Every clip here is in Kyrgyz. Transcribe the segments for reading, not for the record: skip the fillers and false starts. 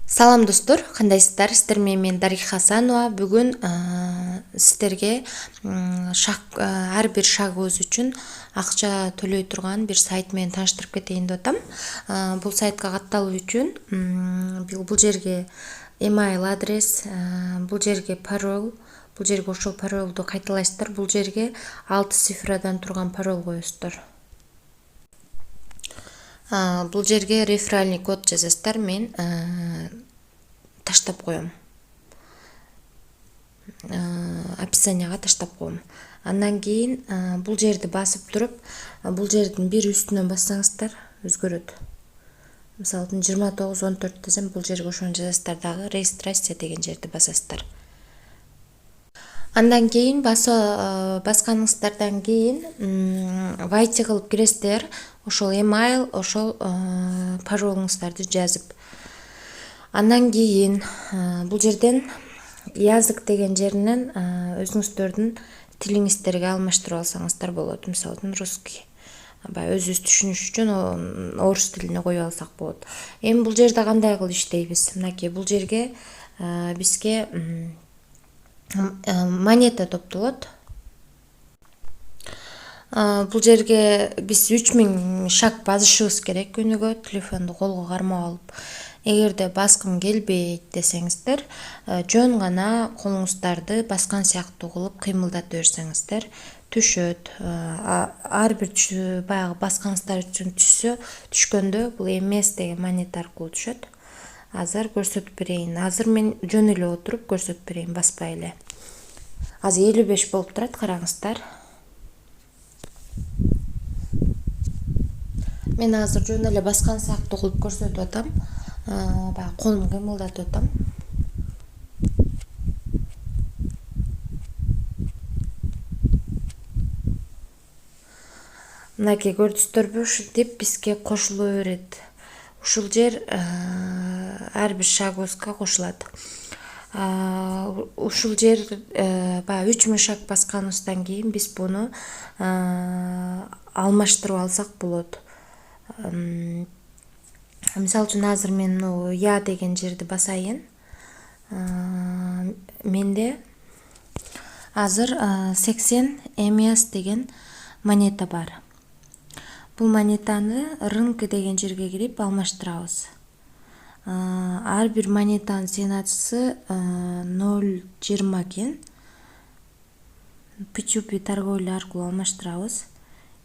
Салам достор, кандайсыздар? Сиздер менен мен Дарига Хасанова. Бүгүн сиздерге ар бир шагыбыз үчүн акча төлөй турган бир сайт менен тааныштырып кетейин деп атам. Бул сайтка катталуу үчүн бул жерге email адрес, бул жерге пароль, бул жерге ошол паролду кайталайсыздар. Бул жерге 6 цифрадан турган пароль коесуздар. Бул жерге реферальный код жазасыздар. Мен таштап коем. Описанияга таштап коем. Андан кийин бул жерди басып туруп, бул жердин бир үстүнөн бассаңыздар өзгөрөт. Мисалы үчүн 2914 десем, бул жерге ошону жазасыздар дагы регистрация деген жерди басасыздар. Андан кийин басканыңыздардан кийин войти кылып киресиздер. Ошол email, ошол паролуңуздарды жазып. Андан кийин бул жерден язык деген жеринен өзүңүздөрдүн тилиңиздерге алмаштырып алсаңыздар болот. Мисалы үчүн русский. Өзүбүз түшүнүш үчүн орус тилине коюп алсак болот. Эми бул жерде кандай кылып иштейбиз? Мынакей бул жерге бизге монета топтолот. Бул жерге биз 3000 шаг басышыбыз керек күнүгө, телефонду колго кармап алып. Эгерде баскым келбейт десеңиздер, жөн гана колуңуздарды баскан сыяктуу кылып кыймылдата берсеңиздер түшөт. Ар бир баягы басканыңыздар үчүн түшкөндө бул эмес деген монета аркылуу түшөт. Азыр көрсөтүп берейин. Азыр мен жөн эле отуруп көрсөтүп берейин, баспай эле. Азыр 55 болуп турат, караңыздар. Мен азыр жөн эле баскан сыяктуу кылып көрсөтүп атам. Баягы колумду кыймылдатып атам. Мынакей көрдүңүздөрбү, ушинтип бизге кошуло берет. Ушул жер ар бир шагыбызга кошулат. Ушул жер баягы 3000 шаг басканыбыздан кийин биз буну алмаштырып алсак болот. Мисалы үчүн азыр мен я деген жерди басайын. Менде азыр 80 эмес деген монета бар. Бул монетаны рынка деген жерге кирип алмаштырабыз. Ар бир монетанын ценасы 0,20 экен. P2P торговля аркылуу алмаштырабыз.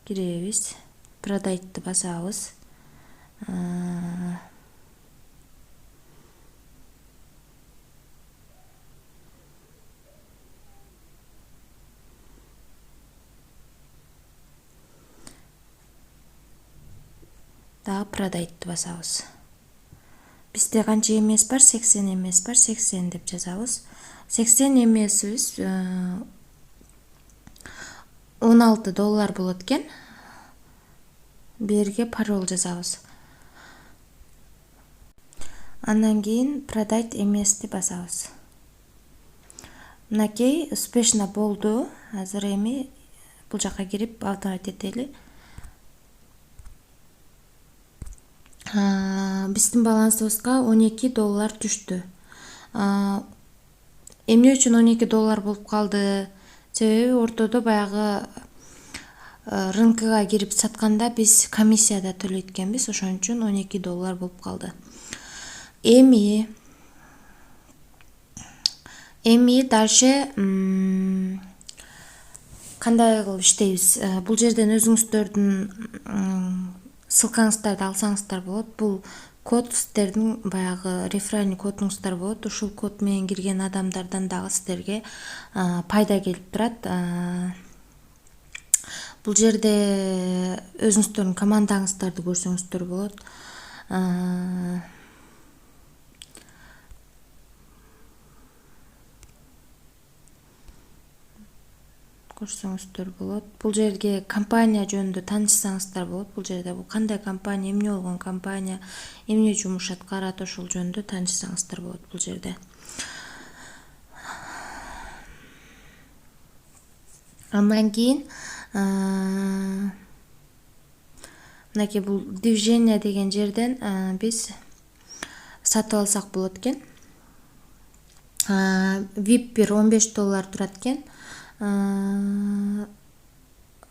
Киребиз, продайтты басабыз. Дагы продайтты басабыз. Бизде канча эмес бар? 80 эмес бар. 80 деп жазабыз. 80 эмесибиз $16 болот экен. Берге пароль жазабыз. Андан кийин продать эмести басабыз. Мынакей успешно болду. Азыр эми бул жака кирип автомат этели. Биздин балансыбызга $12 түштү. Эмне үчүн $12 болуп калды? Себеби ортодо баягы рынкага кирип сатканда биз комиссия да төлөйт экенбиз, ошон үчүн $12 болуп калды. Эми дальше кандай кылып иштейбиз? Бул жерден өзүңүздөрдүн ссылкаңыздарды алсаңыздар болот. Бул код сиздердин баягы реферальный кодуңуздар болот. Ушул код менен кирген адамдардан дагы сиздерге пайда келип турат. Бул жерде өзүңүздөрдүн командаңыздарды көрсөңүздөр болот. Бул жерге компания жөнүндө таанышсаңыздар болот. Бул жерде бул кандай компания, эмне болгон компания, эмне жумуш аткарат, ошол жөнүндө таанышсаңыздар болот бул жерде. Андан кийин мынакей бул движение деген жерден биз сатып алсак болот экен. VIP 1 $15 турат экен.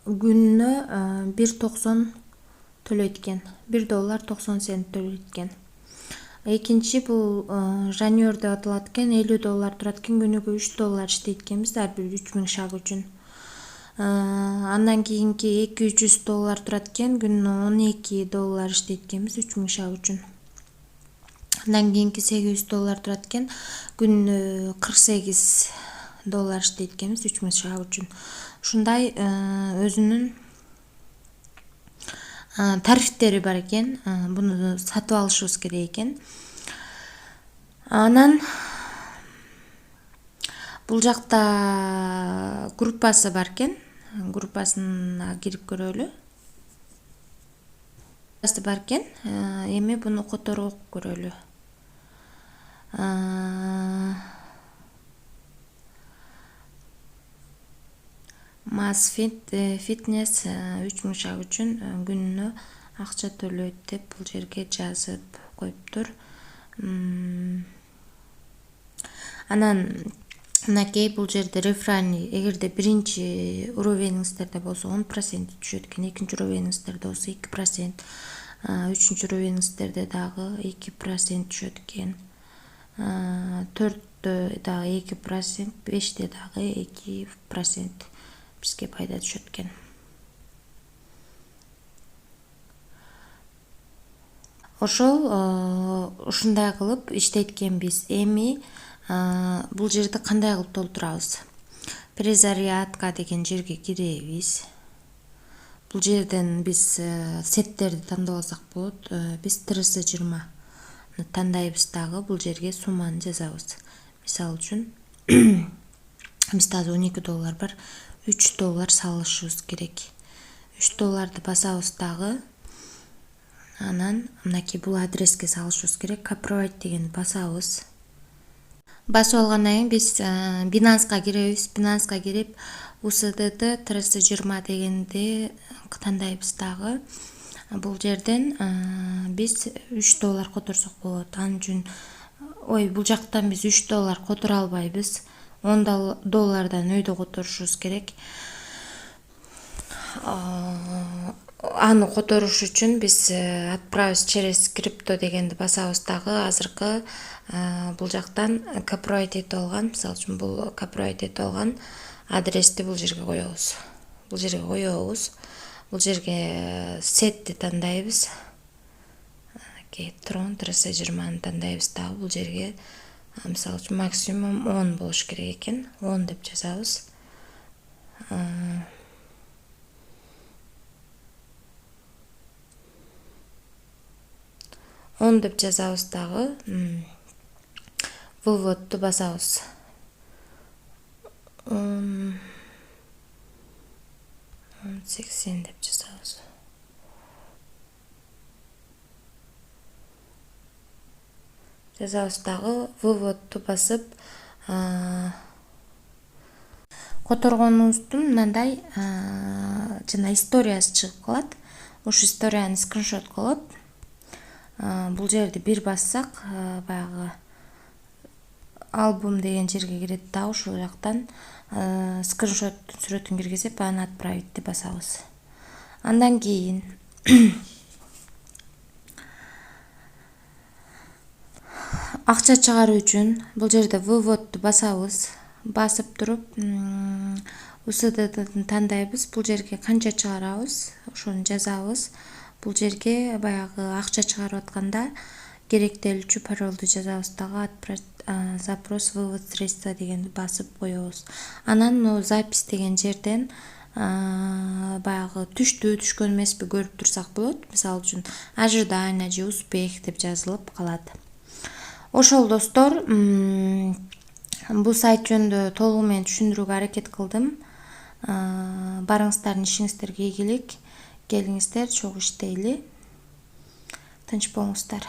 Күнүнө 1.90 төлөйт экен. $1.90 төлөйт экен. Экинчи бул жанёр деп аталат экен. $50 турат экен. Күнүгө $3 иштейт экенбиз ар бир 3000 шаг үчүн. Андан кийинки $200 турат экен. Күнүнө $12 иштейт экенбиз 3000 шаг үчүн. Андан кийинки $800 турат экен. Күнүнө $48 иштейт экенбиз 3000 шаг үчүн. Ушундай өзүнүн тарифтери бар экен. Буну сатып алышыбыз керек экен. Анан бул жакта группасы бар экен. Группасына кирип көрөлү. Бар экен. Эми буну которуп көрөлү. Mass Fitness 3000 шаг үчүн күнүнө акча төлөйт деп бул жерге жазып коюптур. Анан мынакей бул жерде рефрани, эгерде биринчи уровениңиздерде болсо 10% түшөт экен, экинчи уровениңиздерде болсо 2%, үчүнчү уровениңиздерде дагы 2% түшөт экен. 4-тө дагы 2%, 5-те дагы 2% бизге пайда түшөт экен. Ошол ушундай кылып иштейт экенбиз. Эми бул жерди кандай кылып толтурабыз? Презариатка деген жерге киребиз. Бул жерден биз сеттерди тандап алсак болот. Биз TRS20 тандайбыз дагы бул жерге сумманы жазабыз. Мисалы үчүн бизде азыр $12 бар. $3 салышыбыз керек. $3 басабыз дагы. Анан мынакей бул адреске салышыбыз керек. Copyright дегенди басабыз. Басып алгандан кийин биз Binance'га киребиз. Binance'га кирип USDT TRS20 дегенди тандайбыз дагы. Бул жерден биз $3 которсок болот. Анын үчүн бул жактан биз $3 которо албайбыз. $10 өйдө которушубуз керек. Аны которуш үчүн биз отправить через крипто дегенди басабыз дагы. Азыркы бул жактан copyright этип алган, мисалы үчүн бул copyright этип алган адрести бул жерге коебуз. Бул жерге сетти тандайбыз. Tron TRS20 тандайбыз дагы. Бул жерге мисалы үчүн максимум 10 болуш керек экен. 10 деп жазабыз. Деп жазабыз дагы. Выводду басабыз. 80 деп жазабыз. Жазабыз дагы выводду басып которгонубуздун мындай жана историясы чыгып калат. Ошол историяны скриншот кылып бул жерди бир бассак баягы альбом деген жерге кирет да, ошол жактан скриншоттун сүрөтүн киргизип аны отправить деп басабыз. Андан кийин акча чыгаруу үчүн бул жерде выводду басабыз. Басып туруп USDT'ни тандайбыз. Бул жерге канча чыгарабыз, ошону жазабыз. Бул жерге баягы акча чыгарып атканда керектелүүчү паролду жазабыз дагы. Запрос вывод средства дегенди басып коебуз. Анан запись деген жерден баягы түшкөн эмеспи көрүп турсак болот. Мисалы үчүн ожидание же успех деп жазылып калат. Ошол достор, бул сайт жөнүндө толугу менен түшүндүрүүгө аракет кылдым. Барыңыздардын ишиңиздерге ийгилик. Келиңиздер, чогуу иштейли. Тынч болуңуздар.